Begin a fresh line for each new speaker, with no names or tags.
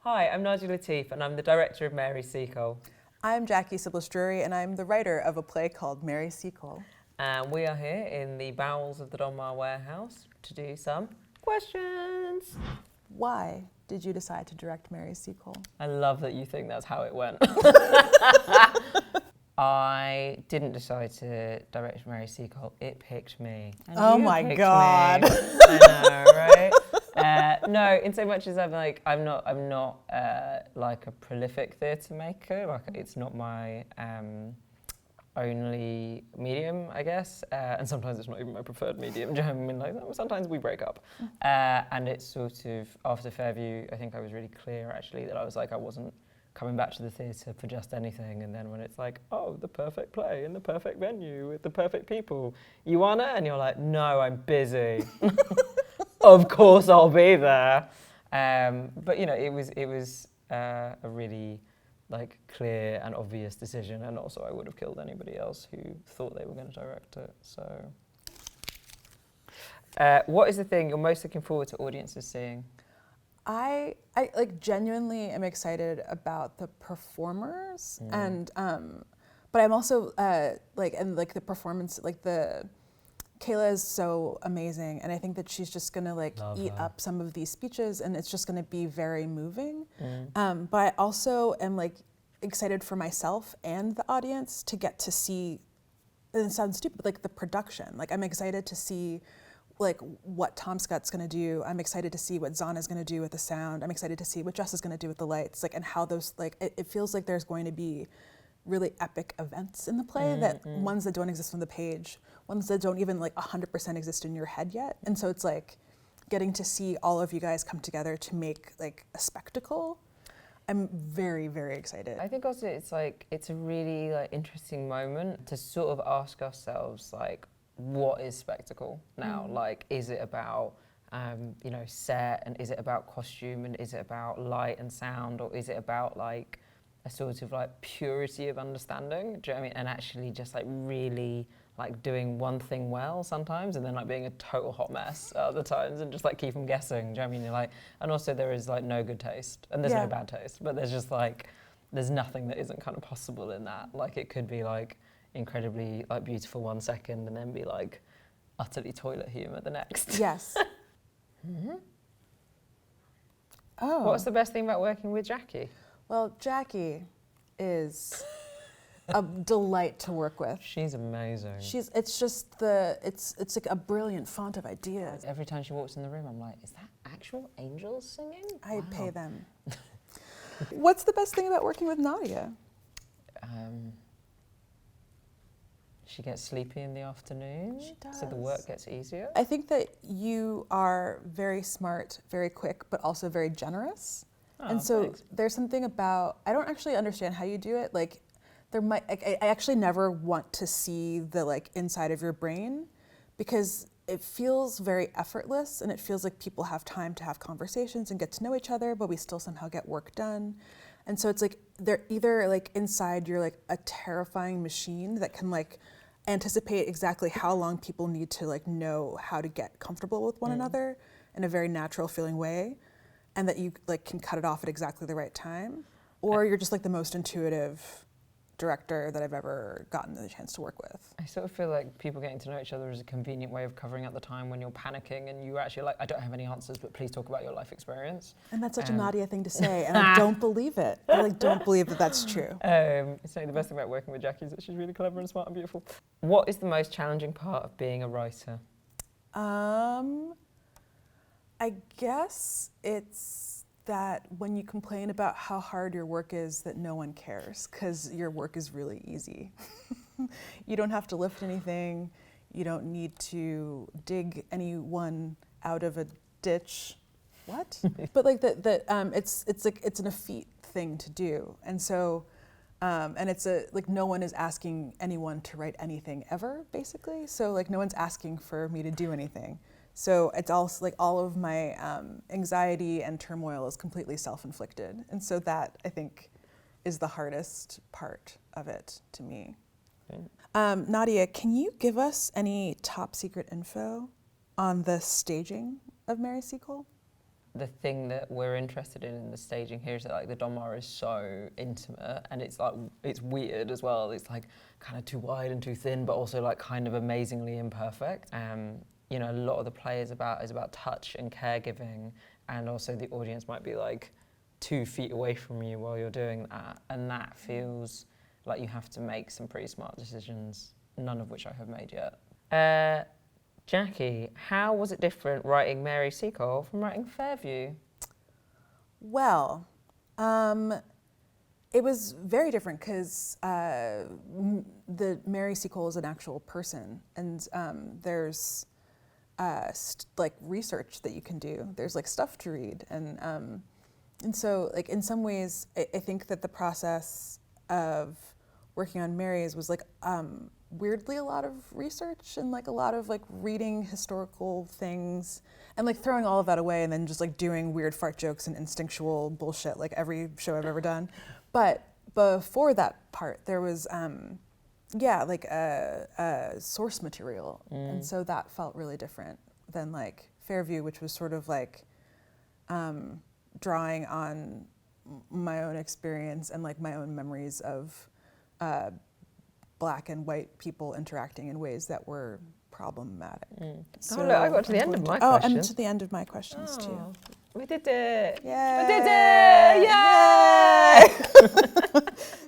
Hi, I'm Nadia Latif and I'm the director of MARYS Seacole.
I'm Jackie Sibblies Drury and I'm the writer of a play called MARYS Seacole.
And we are here in the bowels of the Donmar Warehouse to do some questions.
Why did you decide to direct MARYS Seacole?
I love that you think that's how it went. I didn't decide to direct MARYS Seacole, it picked me. And
oh
you
my
picked
God.
Me. I know, right? No, in so much as I'm not like a prolific theatre maker. Like it's not my only medium, I guess. And sometimes it's not even my preferred medium. Do you know what I mean? Like sometimes we break up. And it's sort of after Fairview, I think I was really clear actually that I was like I wasn't coming back to the theatre for just anything, and then when it's like, oh, the perfect play in the perfect venue with the perfect people, you want it? And you're like, no, I'm busy. Of course I'll be there. But you know, it was a really like clear and obvious decision, and also I would have killed anybody else who thought they were going to direct it. So, what is the thing you're most looking forward to audiences seeing?
I like genuinely am excited about the performers and but I'm also the performance, like Kayla is so amazing, and I think that she's just gonna like eat up some of these speeches, and it's just gonna be very moving. But I also am like excited for myself and the audience to get to see, and it sounds stupid, like the production. Like I'm excited to see like what Tom Scott's gonna do. I'm excited to see what Zana's gonna do with the sound. I'm excited to see what Jess is gonna do with the lights, like, and how those, like, it feels like there's going to be really epic events in the play, that ones that don't exist on the page, ones that don't even like 100% exist in your head yet. And so it's like getting to see all of you guys come together to make like a spectacle. I'm very, very excited.
I think also it's like, it's a really like interesting moment to sort of ask ourselves like, what is spectacle now? Like, is it about, you know, set, and is it about costume, and is it about light and sound, or is it about like a sort of like purity of understanding? Do you know what I mean? And actually just like really like doing one thing well sometimes, and then like being a total hot mess other times, and just like keep them guessing. Do you know what I mean? You're like, and also there is like no good taste, and there's no bad taste, but there's just like, there's nothing that isn't kind of possible in that. Like it could be like incredibly like beautiful 1 second, and then be like utterly toilet humour the next.
Yes. Oh.
What's the best thing about working with Jackie?
Well, Jackie is a delight to work with.
She's amazing.
It's like a brilliant font of ideas.
Every time she walks in the room, I'm like, is that actual angels singing?
I pay them. What's the best thing about working with Nadia?
She gets sleepy in the afternoon,
She does.
so the work gets easier.
I think that you are very smart, very quick, but also very generous. And so
thanks.
there's something about, I don't actually understand how you do it. Like there might, I actually never want to see the like inside of your brain, because it feels very effortless, and it feels like people have time to have conversations and get to know each other, but we still somehow get work done. And so it's like, they're either like inside you're like a terrifying machine that can like anticipate exactly how long people need to like know how to get comfortable with one another in a very natural feeling way, and that you like can cut it off at exactly the right time, or you're just like the most intuitive director that I've ever gotten the chance to work with.
I sort of feel like people getting to know each other is a convenient way of covering up the time when you're panicking and you're actually like, I don't have any answers, but please talk about your life experience.
And that's such a Nadia thing to say, and I don't believe it. I like don't believe that that's true.
It's like the best thing about working with Jackie is that she's really clever and smart and beautiful. What is the most challenging part of being a writer?
I guess it's that when you complain about how hard your work is, that no one cares, because your work is really easy. You don't have to lift anything. You don't need to dig anyone out of a ditch. What? But like it's like it's an effete thing to do, and so and it's like no one is asking anyone to write anything ever, basically. So like no one's asking for me to do anything. So it's also like all of my anxiety and turmoil is completely self-inflicted. And so that, I think, is the hardest part of it to me.
Okay.
Nadia, can you give us any top secret info on the staging of MARYS Seacole?
the thing that we're interested in the staging here is that like the Donmar is so intimate, and it's like it's weird as well. It's like kind of too wide and too thin, but also like kind of amazingly imperfect. You know, a lot of the play is about touch and caregiving, and also the audience might be like 2 feet away from you while you're doing that, and that feels like you have to make some pretty smart decisions, none of which I have made yet. Jackie, how was it different writing Mary Seacole from writing Fairview?
Well, it was very different because the Mary Seacole is an actual person, and there's like research that you can do. There's like stuff to read, and so like in some ways, I think that the process of working on MARYS was like weirdly a lot of research and like a lot of like reading historical things and like throwing all of that away and then just like doing weird fart jokes and instinctual bullshit like every show I've ever done. But before that part, there was like a source material, and so that felt really different than like Fairview, which was sort of like drawing on my own experience and like my own memories of Black and white people interacting in ways that were problematic.
So, look, I got to the end of my questions.
Oh, and to the end of my questions too.
We did it!
Yay!
We did it! Yay!
Yay!